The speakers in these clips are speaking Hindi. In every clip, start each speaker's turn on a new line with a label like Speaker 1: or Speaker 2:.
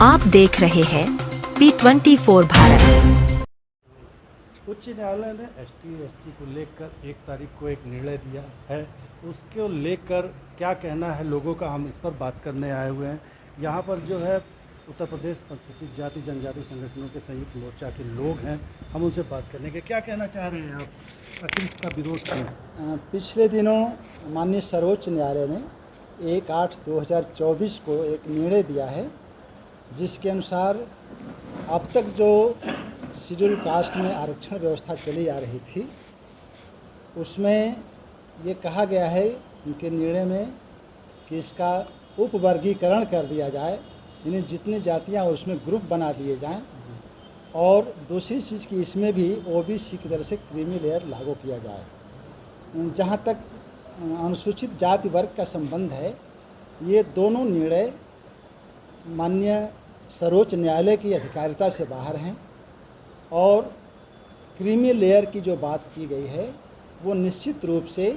Speaker 1: आप देख रहे हैं P24 भारत।
Speaker 2: उच्च न्यायालय ने ST/SC को लेकर 1 तारीख को एक निर्णय दिया है। उसको लेकर क्या कहना है लोगों का, हम इस पर बात करने आए हुए हैं। यहाँ पर जो है उत्तर प्रदेश अनुसूचित जाति जनजाति संगठनों के संयुक्त मोर्चा के लोग हैं, हम उनसे बात करने के। क्या कहना चाह रहे हैं आप, आखिर इसका विरोध क्यों?
Speaker 3: पिछले दिनों माननीय सर्वोच्च न्यायालय ने 1/8/2024 को एक निर्णय दिया है, जिसके अनुसार अब तक जो शेड्यूल कास्ट में आरक्षण व्यवस्था चली आ रही थी, उसमें ये कहा गया है उनके निर्णय में कि इसका उपवर्गीकरण कर दिया जाए, इन्हें जितनी जातियां उसमें ग्रुप बना दिए जाएं, और दूसरी चीज़ की इसमें भी OBC की तरह से क्रीमी लेयर लागू किया जाए। जहाँ तक अनुसूचित जाति वर्ग का संबंध है, ये दोनों निर्णय माननीय सर्वोच्च न्यायालय की अधिकारिता से बाहर हैं, और क्रीमी लेयर की जो बात की गई है वो निश्चित रूप से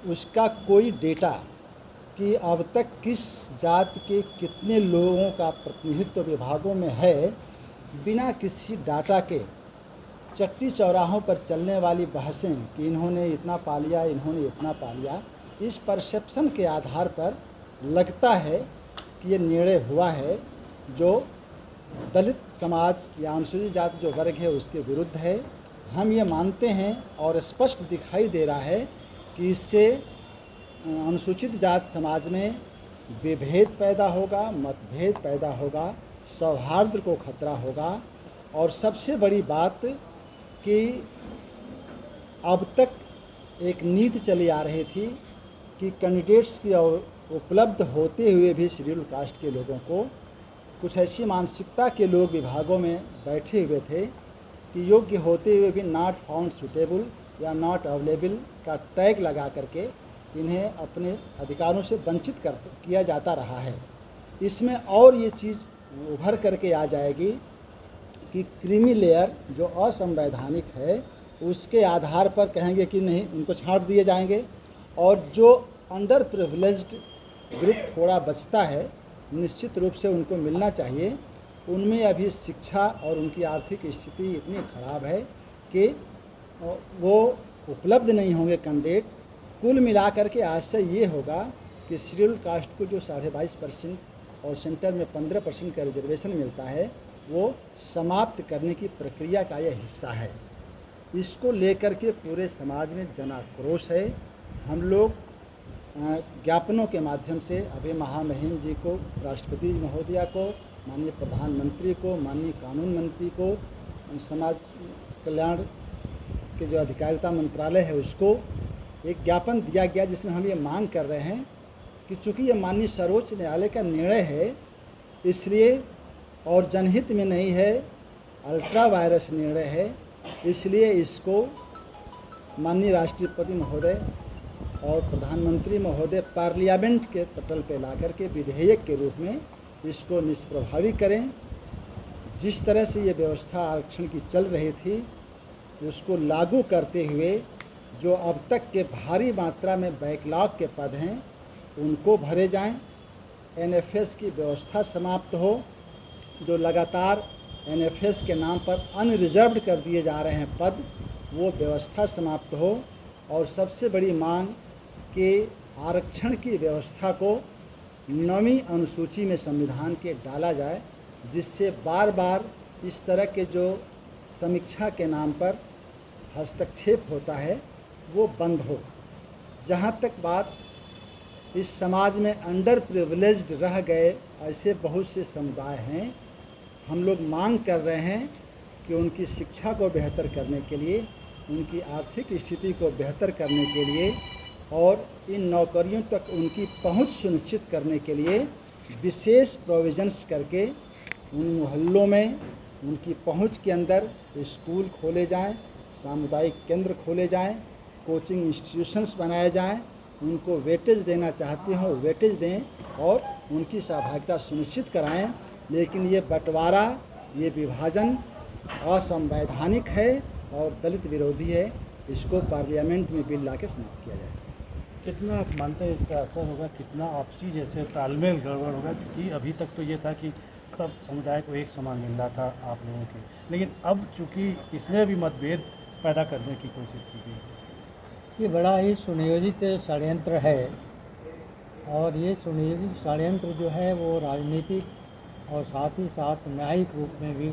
Speaker 3: उसका कोई डेटा कि अब तक किस जाति के कितने लोगों का प्रतिनिधित्व विभागों में है, बिना किसी डाटा के चट्टी चौराहों पर चलने वाली बहसें कि इन्होंने इतना पा लिया, इन्होंने इतना पा लिया, इस परसेप्शन के आधार पर लगता है कि ये निर्णय हुआ है जो दलित समाज या अनुसूचित जाति जो वर्ग है उसके विरुद्ध है। हम ये मानते हैं और स्पष्ट दिखाई दे रहा है कि इससे अनुसूचित जाति समाज में विभेद पैदा होगा, मतभेद पैदा होगा, सौहार्द को खतरा होगा, और सबसे बड़ी बात कि अब तक एक नीति चली आ रही थी कि कैंडिडेट्स की उपलब्ध होते हुए भी शेड्यूल कास्ट के लोगों को कुछ ऐसी मानसिकता के लोग विभागों में बैठे हुए थे कि योग्य होते हुए भी नॉट फाउंड सूटेबल या नॉट अवेलेबल का टैग लगा करके इन्हें अपने अधिकारों से वंचित किया जाता रहा है। इसमें और ये चीज़ उभर करके आ जाएगी कि क्रीमी लेयर जो असंवैधानिक है उसके आधार पर कहेंगे कि नहीं, उनको छांट दिए जाएंगे, और जो अंडर प्रिविलेज्ड ग्रुप थोड़ा बचता है निश्चित रूप से उनको मिलना चाहिए। उनमें अभी शिक्षा और उनकी आर्थिक स्थिति इतनी ख़राब है कि वो उपलब्ध नहीं होंगे कैंडिडेट। कुल मिलाकर के आज से ये होगा कि शेड्यूल कास्ट को जो 22.5% और सेंटर में 15% का रिजर्वेशन मिलता है, वो समाप्त करने की प्रक्रिया का यह हिस्सा है। इसको लेकर के पूरे समाज में जन आक्रोश है। हम लोग ज्ञापनों के माध्यम से अभी महामहिम जी को, राष्ट्रपति महोदया को, माननीय प्रधानमंत्री को, माननीय कानून मंत्री को, समाज कल्याण के जो अधिकारिता मंत्रालय है उसको एक ज्ञापन दिया गया, जिसमें हम ये मांग कर रहे हैं कि चूँकि ये माननीय सर्वोच्च न्यायालय का निर्णय है, इसलिए और जनहित में नहीं है, अल्ट्रा वायरस निर्णय है, इसलिए इसको माननीय राष्ट्रपति महोदय और प्रधानमंत्री महोदय पार्लियामेंट के पटल पे लाकर के विधेयक के रूप में इसको निष्प्रभावी करें। जिस तरह से ये व्यवस्था आरक्षण की चल रही थी उसको लागू करते हुए जो अब तक के भारी मात्रा में बैकलॉग के पद हैं उनको भरे जाएं। NFS की व्यवस्था समाप्त हो, जो लगातार NFS के नाम पर अनरिजर्व्ड कर दिए जा रहे हैं पद, वो व्यवस्था समाप्त हो, और सबसे बड़ी मांग कि आरक्षण की व्यवस्था को 9वीं अनुसूची में संविधान के डाला जाए, जिससे बार बार इस तरह के जो समीक्षा के नाम पर हस्तक्षेप होता है वो बंद हो। जहाँ तक बात इस समाज में अंडर प्रिविलेज्ड रह गए ऐसे बहुत से समुदाय हैं, हम लोग मांग कर रहे हैं कि उनकी शिक्षा को बेहतर करने के लिए, उनकी आर्थिक स्थिति को बेहतर करने के लिए और इन नौकरियों तक उनकी पहुंच सुनिश्चित करने के लिए विशेष प्रोविजंस करके उन मोहल्लों में उनकी पहुंच के अंदर स्कूल खोले जाएं, सामुदायिक केंद्र खोले जाएं, कोचिंग इंस्टीट्यूशंस बनाए जाएं, उनको वेटेज देना चाहते हो वेटेज दें और उनकी सहभागिता सुनिश्चित कराएं। लेकिन ये बंटवारा, ये विभाजन असंवैधानिक है और दलित विरोधी है। इसको पार्लियामेंट में बिल ला के समाप्त किया जाए।
Speaker 2: कितना आप मानते हैं इसका असर होगा, कितना आपसी जैसे तालमेल गड़बड़ होगा कि अभी तक तो ये था कि सब समुदाय को एक समान मिल रहा था आप लोगों के, लेकिन अब चूंकि इसमें भी मतभेद पैदा करने की कोशिश की गई।
Speaker 4: ये बड़ा ही सुनियोजित षड्यंत्र है और ये सुनियोजित षड्यंत्र जो है वो राजनीतिक और साथ ही साथ न्यायिक रूप में भी